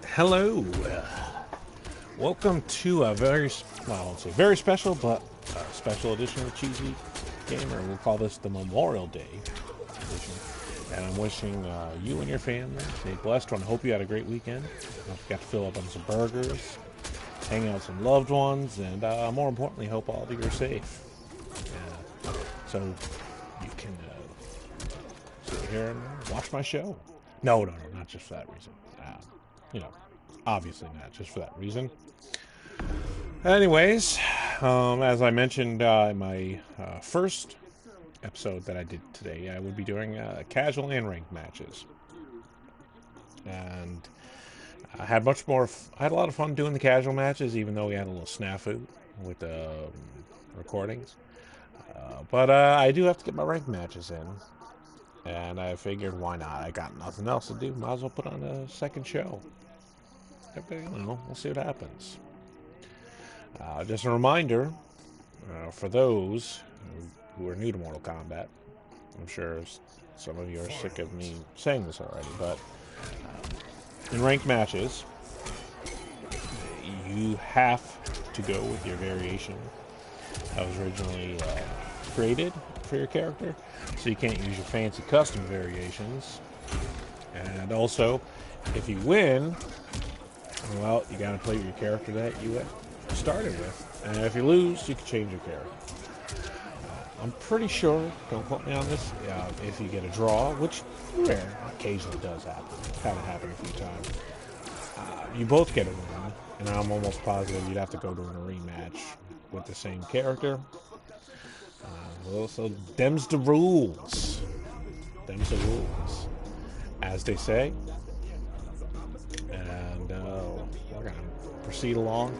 Hello, welcome to a very, well, I won't say very special, but a special edition of Cheesy Gamer. We'll call this the Memorial Day edition. And I'm wishing you and your family a blessed one. I hope you had a great weekend. I hope you got to fill up on some burgers, hang out with some loved ones, and more importantly, hope all of you are safe. So you can sit here and watch my show. No, not just for that reason. You know, obviously not just for that reason. Anyways, as I mentioned in my first episode that I did today, I would be doing casual and ranked matches. And I had I had a lot of fun doing the casual matches, even though we had a little snafu with the recordings. But I do have to get my ranked matches in. And I figured, why not? I got nothing else to do. Might as well put on a second show. You know, we'll see what happens. Just a reminder, for those who are new to Mortal Kombat, I'm sure some of you are sick of me saying this already, but in ranked matches, you have to go with your variation that was originally created for your character, so you can't use your fancy custom variations. And also, if you win, well, you gotta play with your character that you started with. And if you lose, you can change your character. I'm pretty sure, don't quote me on this, if you get a draw, which rare, occasionally does happen, kind of happened a few times, you both get a win, and I'm almost positive you'd have to go to a rematch with the same character. Well, so them's the rules. Them's the rules, as they say. And we're gonna proceed along,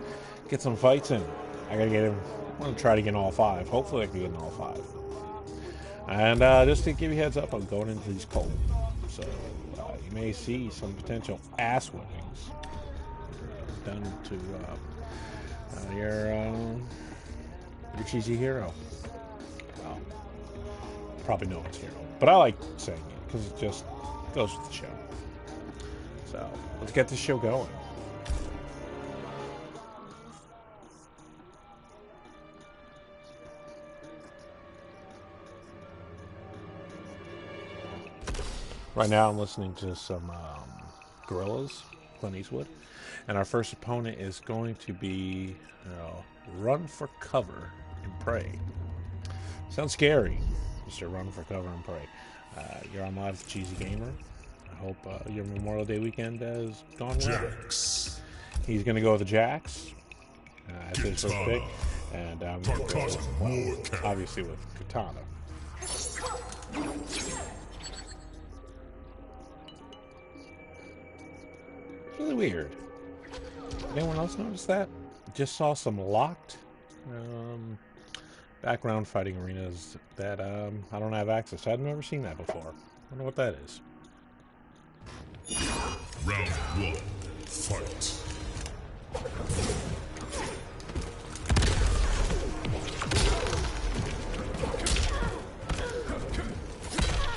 get some fights in. I gotta get him. I'm gonna try to get in all 5. Hopefully, I can get in all 5. And just to give you a heads up, I'm going into these cold, so you may see some potential ass whippings done to your cheesy hero. Well, probably no one's hero, but I like saying it because it just goes with the show. So let's get this show going. Right now I'm listening to some Gorillaz, Clint Eastwood, and our first opponent is going to be Run for Cover and Pray. Sounds scary, Mr. Run for Cover and Pray. You're on live with Cheesy Gamer. I hope your Memorial Day weekend has gone well. Jax. He's going to go with the Jax. That's his first pick. And I'm going to go, well, obviously, with Katana. It's really weird. Did anyone else notice that? Just saw some locked background fighting arenas that I don't have access to. I've never seen that before. I wonder what that is. Round 1, fight.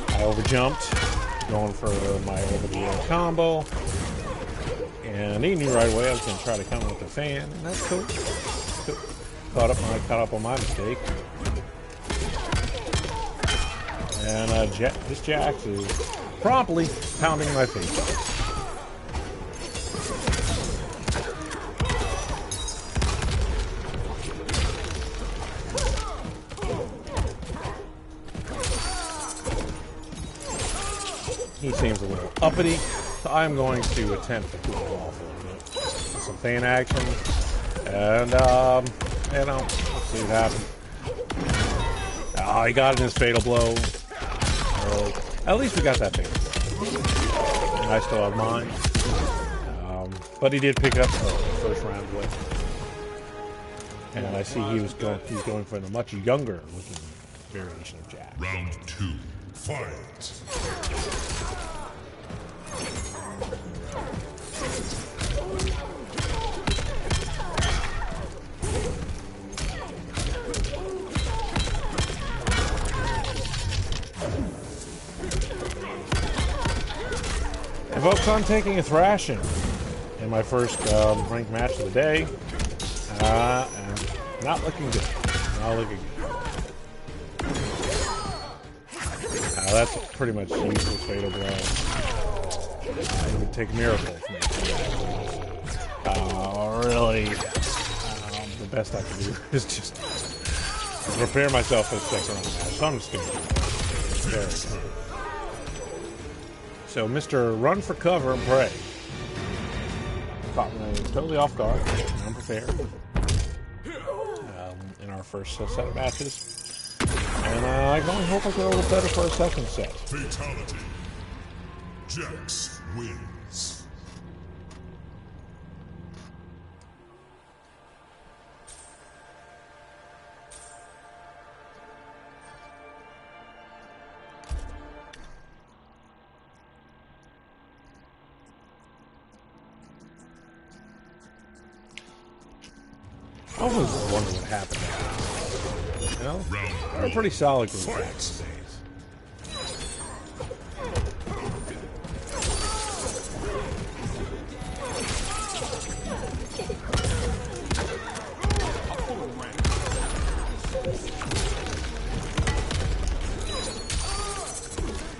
I overjumped, going for my over-the-air combo, and he knew right away I was going to try to come with the fan, and that's cool. Caught up on my mistake. And this Jax is promptly pounding my face off. He seems a little uppity, so I'm going to attempt to cool him off a little bit. Some fan action, and you know, let's see what happens. Oh, he got in his fatal blow. At least we got that thing. And I still have mine. But he did pick up the first round win. And I see he's going for the much younger looking variation of Jack. Round 2, fight. folks, I'm taking a thrashing in my first ranked match of the day. And not looking good. Not looking good. That's pretty much useless fatal blow. It would take a miracle for me to do that. Really, the best I can do is just prepare myself for the second round match. So I'm just going to do it. There we go. So, Mr. Run for Cover and Pray. Caught me totally off guard, unprepared. In our first set of matches. And I can only hope I get a little better for a second set. Fatality. Jax wins. I always wonder what happened there. You know? They're a pretty solid group back these days.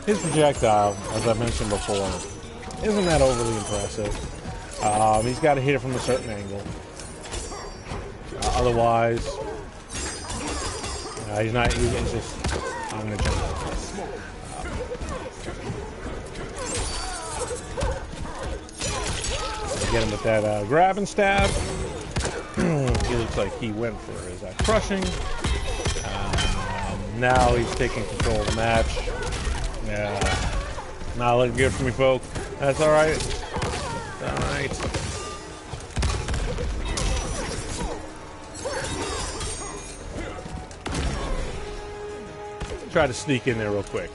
His projectile, as I mentioned before, isn't that overly impressive. He's got to hit it from a certain angle. Otherwise, he's not. He's just. I'm gonna jump. Get him with that grab and stab. He looks like he went for his crushing. Now he's taking control of the match. Not looking good for me, folks. That's all right. All right. Try to sneak in there real quick.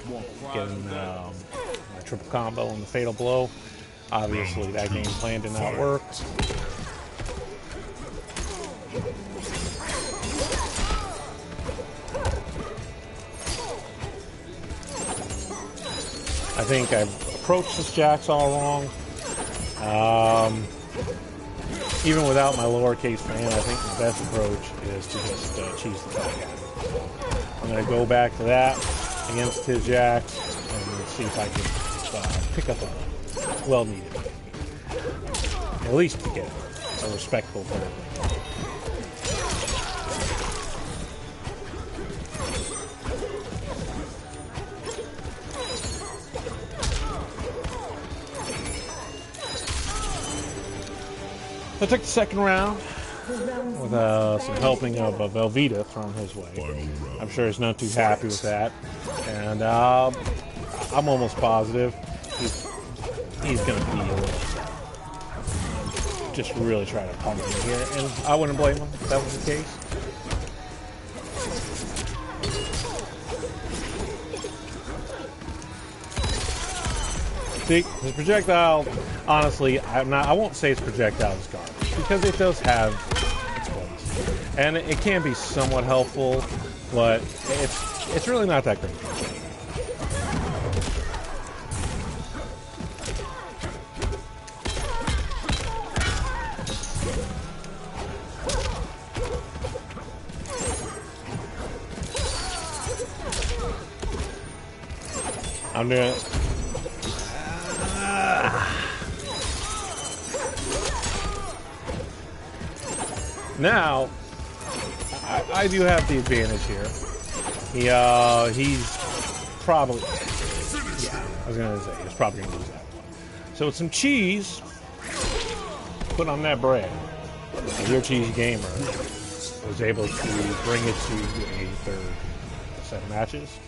Getting a triple combo and the fatal blow. Obviously, that game plan did not work. I think I've approached this Jax all wrong. Even without my lowercase fan, I think the best approach is to just cheese the fuck out. I'm going to go back to that against his Jax and see if I can pick up a well-needed game. At least to get a respectable third. I took the second round with some helping of Velveeta thrown his way. I'm sure he's not too happy with that. And I'm almost positive he's going to be a little upset. Just really try to pump him here. And I wouldn't blame him if that was the case. See, his projectile, honestly, I won't say his projectile is garbage, because it does have its place. And it can be somewhat helpful, but it's really not that great. I'm doing it. Now, I do have the advantage here. He's probably, yeah, I was going to say, he's probably going to lose that one. So with some cheese, put on that bread. And your cheese gamer was able to bring it to a third set of matches.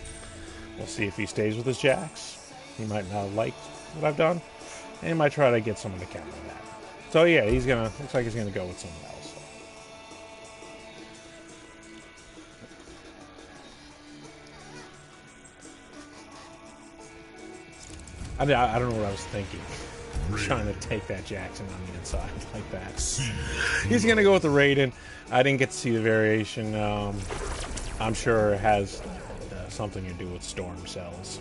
We'll see if he stays with his Jax. He might not like what I've done. And he might try to get someone to counter that. So yeah, looks like he's gonna go with someone else. I don't know what I was thinking. Trying to take that Jackson on the inside like that. He's going to go with the Raiden. I didn't get to see the variation. I'm sure it has something to do with storm cells.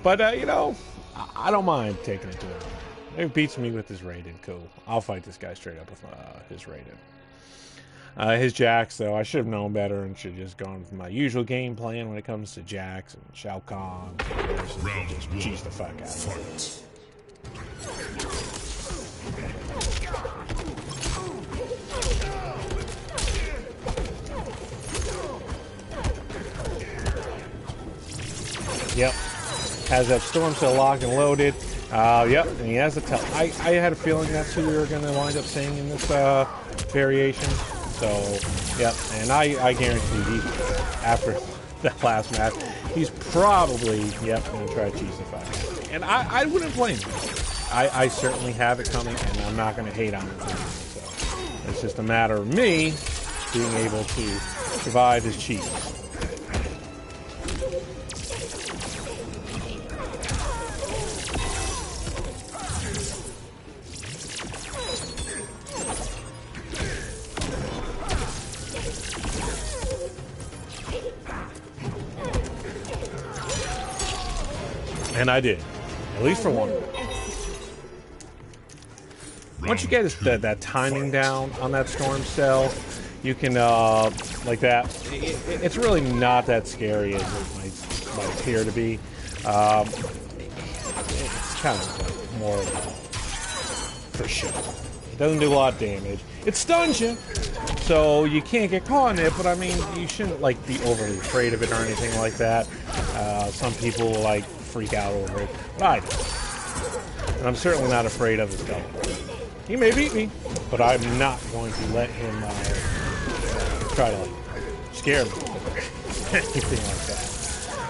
But, I don't mind taking it to him. If he beats me with his rated, cool. I'll fight this guy straight up with his rated. His Jax, though, I should have known better and should have just gone with my usual game plan when it comes to Jax and Shao Kahn. Just cheese the fuck out of it. Yep. Has that Storm Cell locked and loaded. Yep, and he has a tell. I had a feeling that's who we were going to wind up seeing in this variation. So, yep, and I guarantee he, after that last match, he's probably, yep, going to try to cheese the fight. And I wouldn't blame him. I certainly have it coming, and I'm not going to hate on it. So, it's just a matter of me being able to survive his cheese. And I did, at least for one. Once you get that timing down on that Storm Cell, you can, like that, it's really not that scary as it might appear to be. It's kind of like more for show. It doesn't do a lot of damage. It stuns you, so you can't get caught in it, but I mean, you shouldn't like be overly afraid of it or anything like that. Some people like freak out over it, but I don't. And I'm certainly not afraid of his double. He may beat me, but I'm not going to let him try to like scare me or anything like that.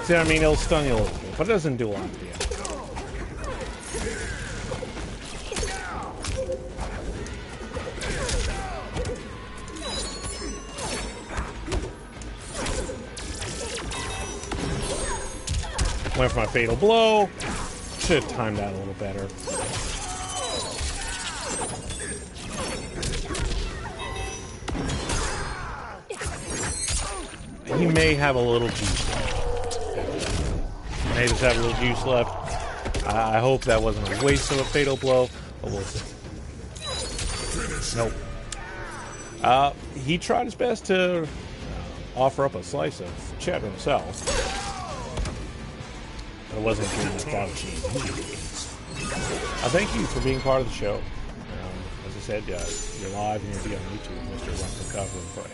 See what I mean? It'll stun you a little bit, but it doesn't do a lot of damage. Went for my fatal blow. Should have timed that a little better. He may have a little juice left. He may just have a little juice left. I hope that wasn't a waste of a fatal blow, but we'll see. Nope. He tried his best to offer up a slice of cheddar himself. It wasn't good without cheese. I thank you for being part of the show. As I said, you're live and you'll be on YouTube, Mr. Run for Cover and Pray.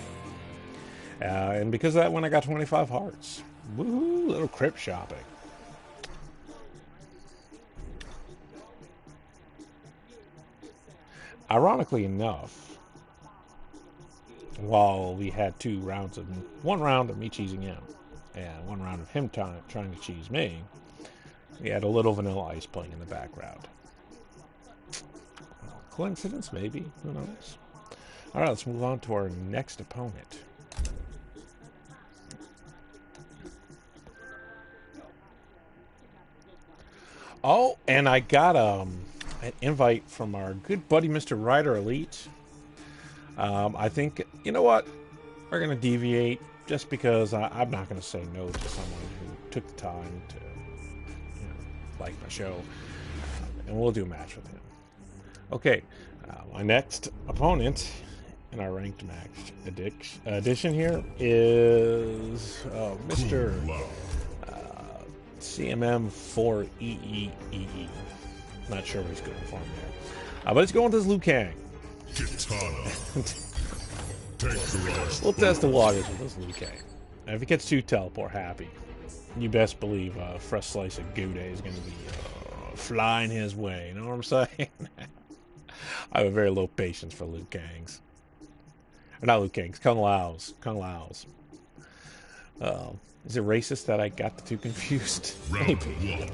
And because of that one, I got 25 hearts. Woohoo! Little crypt shopping. Ironically enough, while we had one round of me cheesing him, and one round of him trying to cheese me, we had a little Vanilla Ice playing in the background. Coincidence, maybe? Who knows? Alright, let's move on to our next opponent. Oh, and I got an invite from our good buddy, Mr. Rider Elite. I think, you know what? We're going to deviate just because I'm not going to say no to someone who took the time to like my show. And we'll do a match with him. Okay, my next opponent in our ranked match edition here is Mr. CMM4EEEE. Not sure what he's going for there. But he's going with his Liu Kang. We'll test the waters with this Liu Kang. And if he gets 2 teleport happy, you best believe a fresh slice of Gouda is going to be flying his way. You know what I'm saying? I have a very low patience for Liu Kangs. Or not Liu Kangs, Kung Laos. Kung Laos. Is it racist that I got the two confused? Maybe.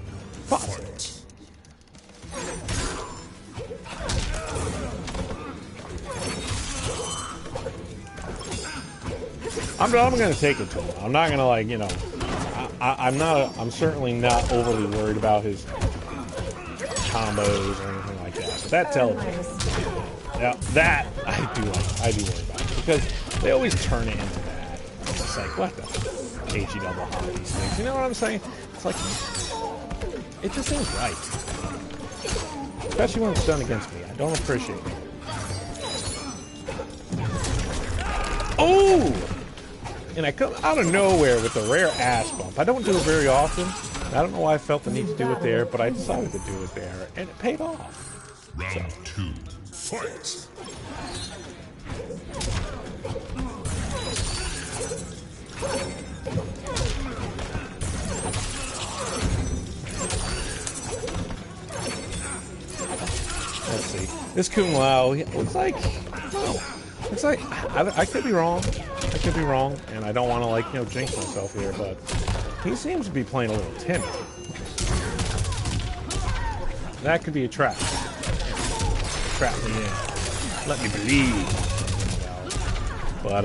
Possibly. I'm going to take it to him. I'm not going to, like, you know, I'm certainly not overly worried about his combos or anything like that. But that teleport, yeah, that I do worry about, because they always turn it into that. It's just like, what the KG double hop these things. You know what I'm saying? It's like, It just ain't right. Especially when it's done against me. I don't appreciate it. Oh! And I come out of nowhere with a rare ass bump. I don't do it very often. I don't know why I felt the need to do it there, but I decided to do it there, and it paid off. Round 2, fight! Let's see. This Kung Lao looks like... No. Looks like... I could be wrong. I could be wrong, and I don't want to, like, you know, jinx myself here, but he seems to be playing a little timid. That could be a trap. Trap me in. Let me believe. But,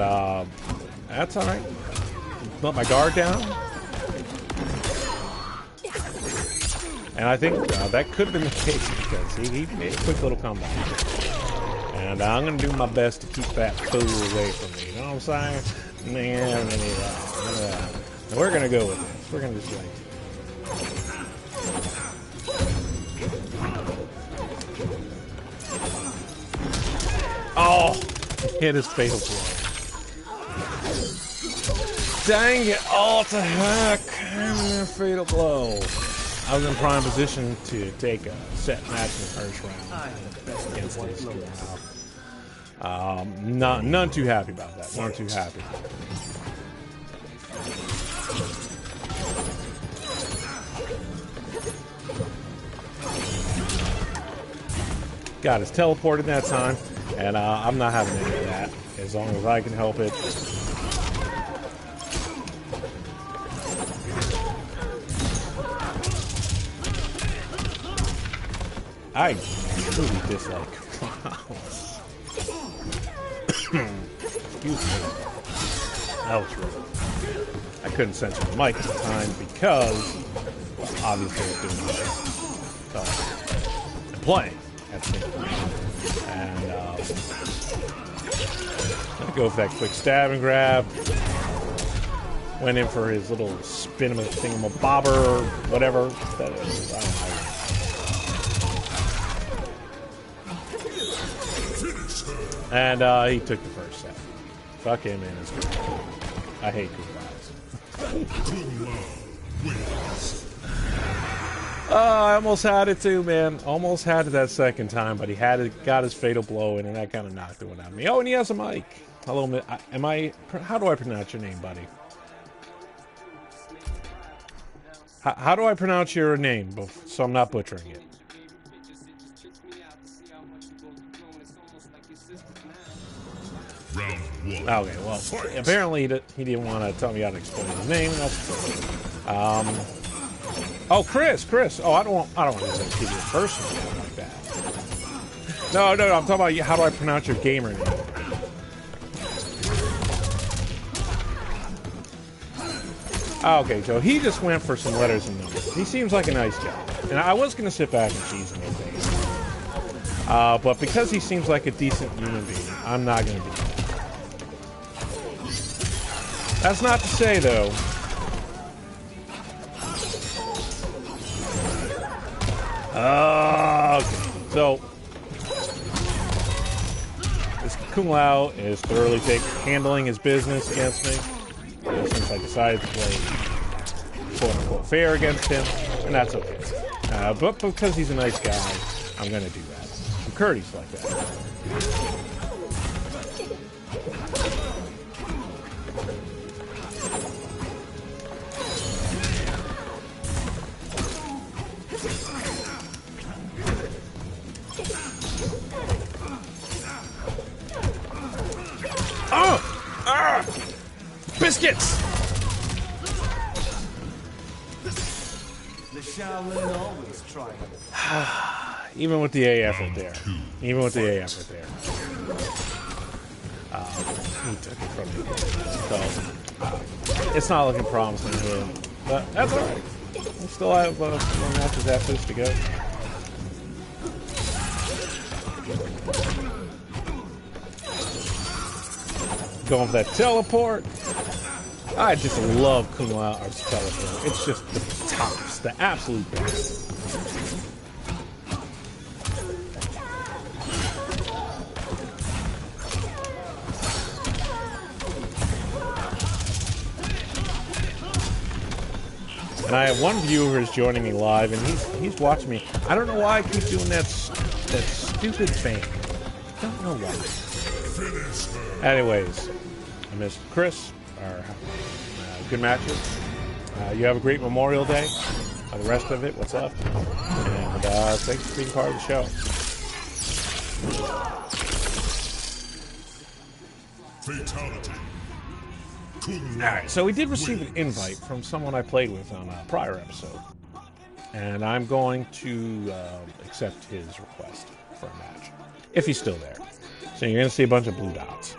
that's alright. Let my guard down. And I think that could have been the case because he made a quick little comeback. And I'm going to do my best to keep that fool away from me. You know what I'm saying? Man, we're going to go with this. We're going to just like... Oh! Hit his fatal blow. Dang it! Oh, to heck! A fatal blow. I was in prime position to take a set match in the first round against this guy. None too happy about that. None too happy. Got us teleported that time, and I'm not having any of that as long as I can help it. I truly dislike Klaus. Excuse me. That was rude. I couldn't censor the mic at the time because, well, obviously I was doing the show. So, I'm playing at the same time. And, I'm gonna go for that quick stab and grab. Went in for his little spin thingamabobber, whatever that is. I don't know. And he took the first set. Fuck him, man. It's good. I hate Kung I almost had it too, man. Almost had it that second time, but he had it, got his fatal blow in, and that kind of knocked it out of me. Oh, and he has a mic. Hello, how do I pronounce your name, buddy? How do I pronounce your name so I'm not butchering it? Round 1. Okay, well, apparently he didn't want to tell me how to explain his name. That's oh, Chris. Oh, I don't want to give you a personal name like that. No, I'm talking about how do I pronounce your gamer name? Okay, so he just went for some letters and numbers. He seems like a nice guy, and I was gonna sit back and cheese him his face. But because he seems like a decent human being, I'm not gonna do that. That's not to say, though. Okay. So, this Kung Lao is thoroughly handling his business against me. Since I decided to play quote-unquote fair against him, and that's okay. But because he's a nice guy, I'm gonna do that. I'm courteous like that. Biscuits! The Shaolin always try. Even with the AF right there. Even with the AF right there. He took it from me. So, it's not looking promising here. But that's alright. We still have more matches after this to go. Going for that teleport. I just love Kunlun Archipelago. It's just the tops, the absolute best. And I have one viewer who's joining me live, and he's watching me. I don't know why I keep doing that stupid thing. I don't know why. Anyways, I missed Chris. Good matches. You have a great Memorial Day. The rest of it, what's up? And thanks for being part of the show. Fatality. Alright, so we did receive an invite from someone I played with on a prior episode. And I'm going to accept his request for a match. If he's still there. So you're going to see a bunch of blue dots.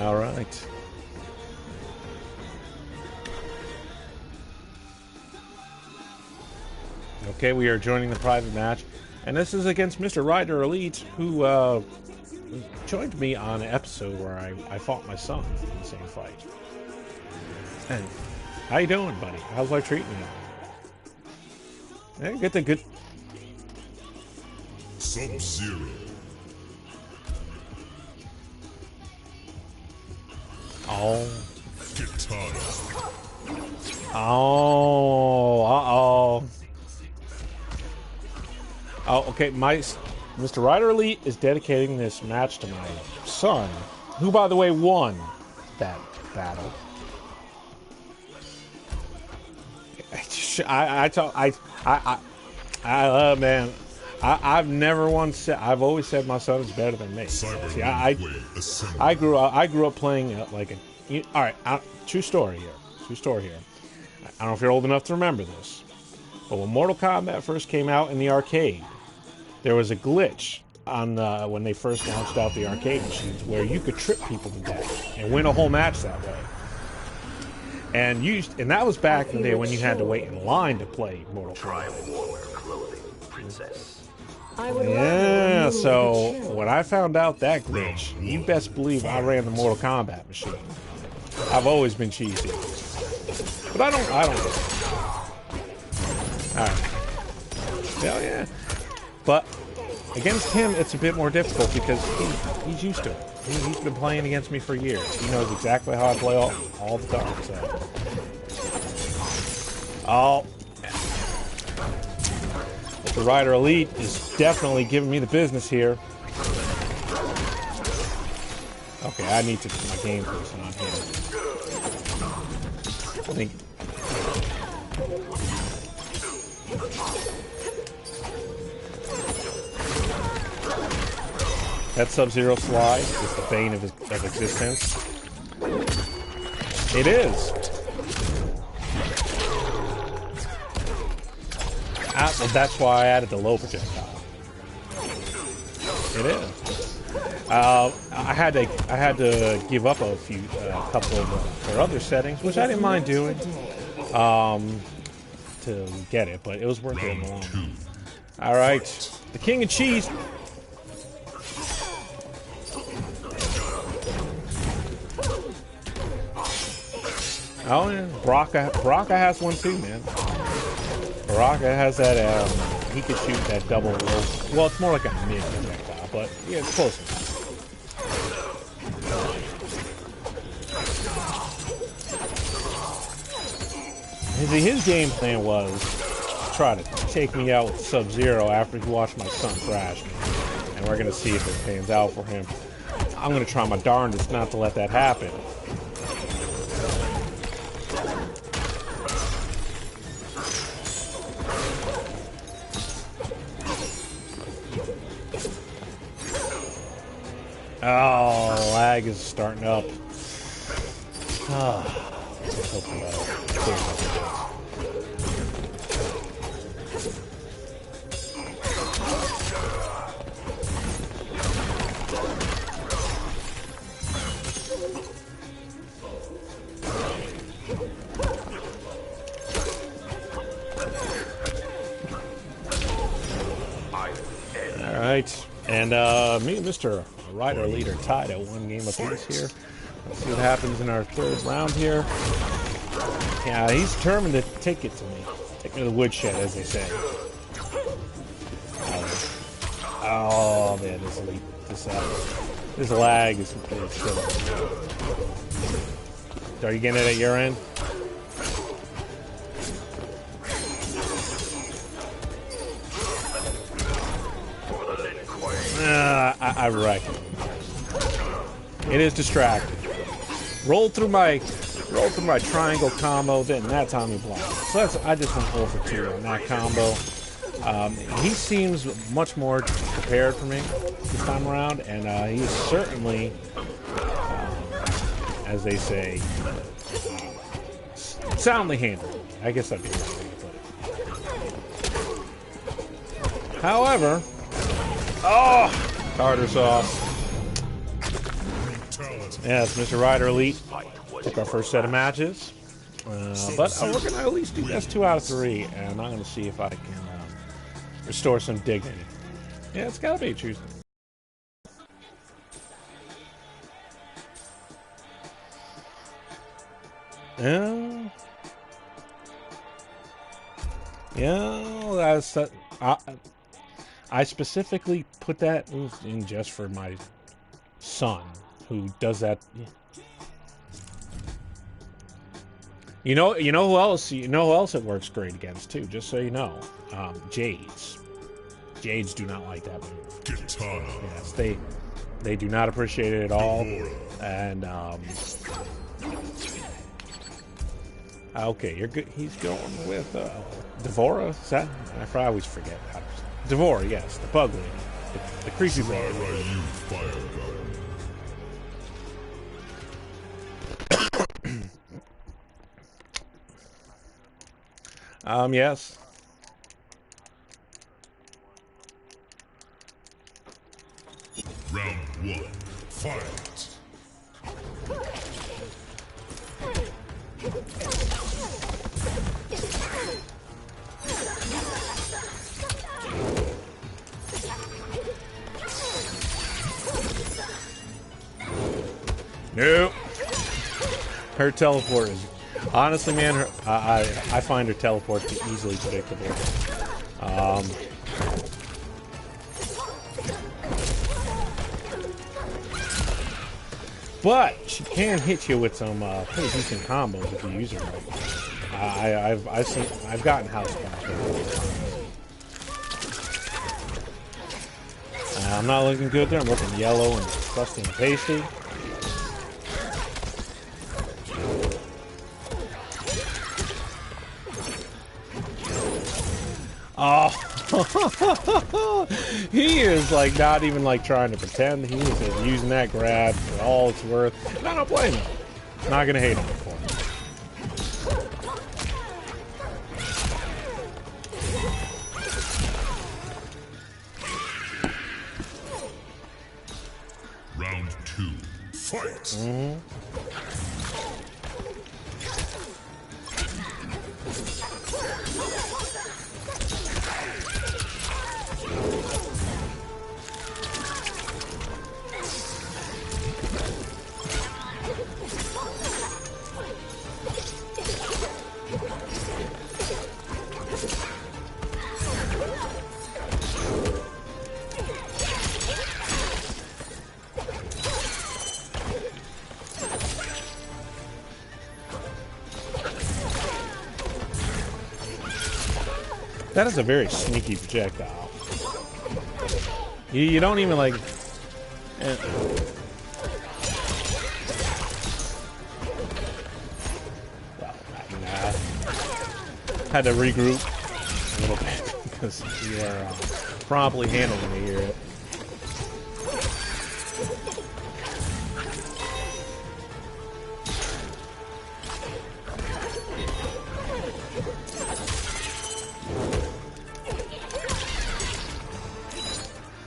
All right. Okay, we are joining the private match, and this is against Mr. Ryder Elite, who joined me on an episode where I fought my son in the same fight. And how you doing, buddy? How's life treating you? Yeah, get the good. Sub-Zero. Oh. Katana. Oh. Uh-oh. Oh, okay. Mr. Ryder Elite is dedicating this match to my son, who, by the way, won that battle. Man, I've never once said. I've always said my son is better than me. See, I grew up playing all right. True story here. I don't know if you're old enough to remember this, but when Mortal Kombat first came out in the arcade, there was a glitch on when they first launched out the arcade machines where you could trip people to death and win a whole match that way. And that was back in the day when you had to wait in line to play Mortal Kombat. Yeah, so when I found out that glitch, you best believe I ran the Mortal Kombat machine. I've always been cheesy, but I don't. All right. Hell yeah. But against him, it's a bit more difficult because he's used to it. He's been playing against me for years. He knows exactly how I play all the time. So, the Ryder Elite is definitely giving me the business here. Okay, I need to put my game person on here. I think. That Sub-Zero slide is the bane of existence. It is. Well, that's why I added the low projectile. It is. I had to give up a couple of their other settings, which I didn't mind doing, to get it, but it was worth it in the long run. All right, the King of Cheese. Oh yeah, Baraka has one too, man. Baraka has that. He could shoot that double low. Well, it's more like a mid projectile, but yeah, it's close enough. His game plan was to try to take me out with Sub-Zero after he watched my son thrash me, and we're gonna see if it pans out for him. I'm gonna try my darndest not to let that happen. Oh, lag is starting up. right, and me and Mr. Rider Leader tied at 1 game apiece here. Let's see what happens in our 3rd round here. Yeah, he's determined to take it to me. Take me to the woodshed, as they say. Oh man, this lag is completely killing me. Are you getting it at your end? I reckon it is distracting. Rolled through my triangle combo, then that time he blocked. So I just went over 2 on that combo. He seems much more prepared for me this time around, and he's certainly, as they say, soundly handled. I guess that'd be the right way to put it. However, tartar sauce. Yes, Mr. Rider Elite took our first set of matches, but we're gonna at least do best 2 out of 3, and I'm gonna see if I can restore some dignity. Yeah, it's gotta be Tuesday. Yeah, I specifically put that in just for my son, who does that. You know who else? You know who else it works great against too. Just so you know, Jades. Jades do not like that move. Katana. Yes, they do not appreciate it at all. And okay, you're good. He's going with Devora. Is that? I always forget how to. Devora, yes, the bug lady, the creepy bug. Yes. Round 1, fight. Nope. Her teleport is honestly, man. I find her teleport to be easily predictable. But she can hit you with some pretty decent combos if you use her right. I've gotten house bombs. I'm not looking good there. I'm looking yellow and crusty and pasty. Oh, he is like not even like trying to pretend. He is just using that grab for all it's worth. And I don't blame him. Not gonna hate him for it. Round 2, fight. That is a very sneaky projectile. You don't even like. Well, had to regroup a little bit because you are promptly handling it here.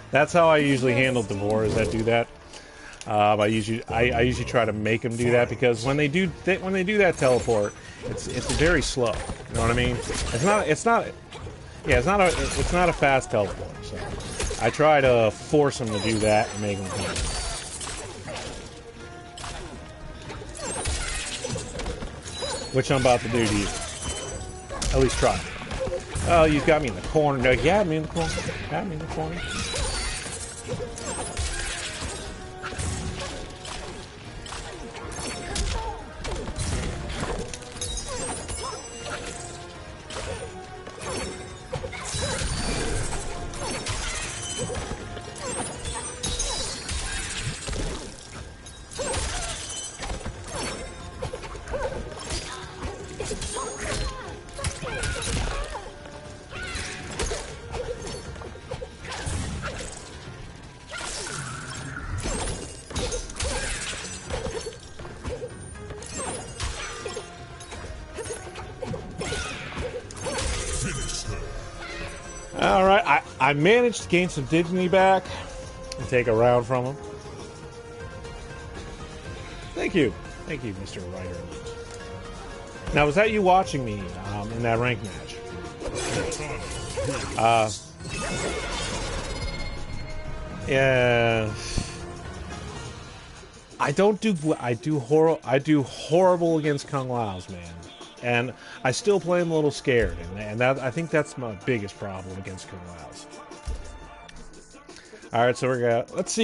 That's how I usually handle Devoras that do that. I usually try to make them do that because when they do that teleport, it's very slow. You know what I mean? It's not a fast teleport. So I try to force him to do that and make him come. Which I'm about to do to you. At least try. Oh, you got me in the corner. No, you had me in the corner. Had me in the corner. Alright, I managed to gain some dignity back and take a round from him. Thank you. Thank you, Mr. Ryder. Now, was that you watching me in that rank match? Yeah. I do horrible against Kung Laos, man. And I still play him a little scared, and I think that's my biggest problem against Kung Laos. All right, so let's see.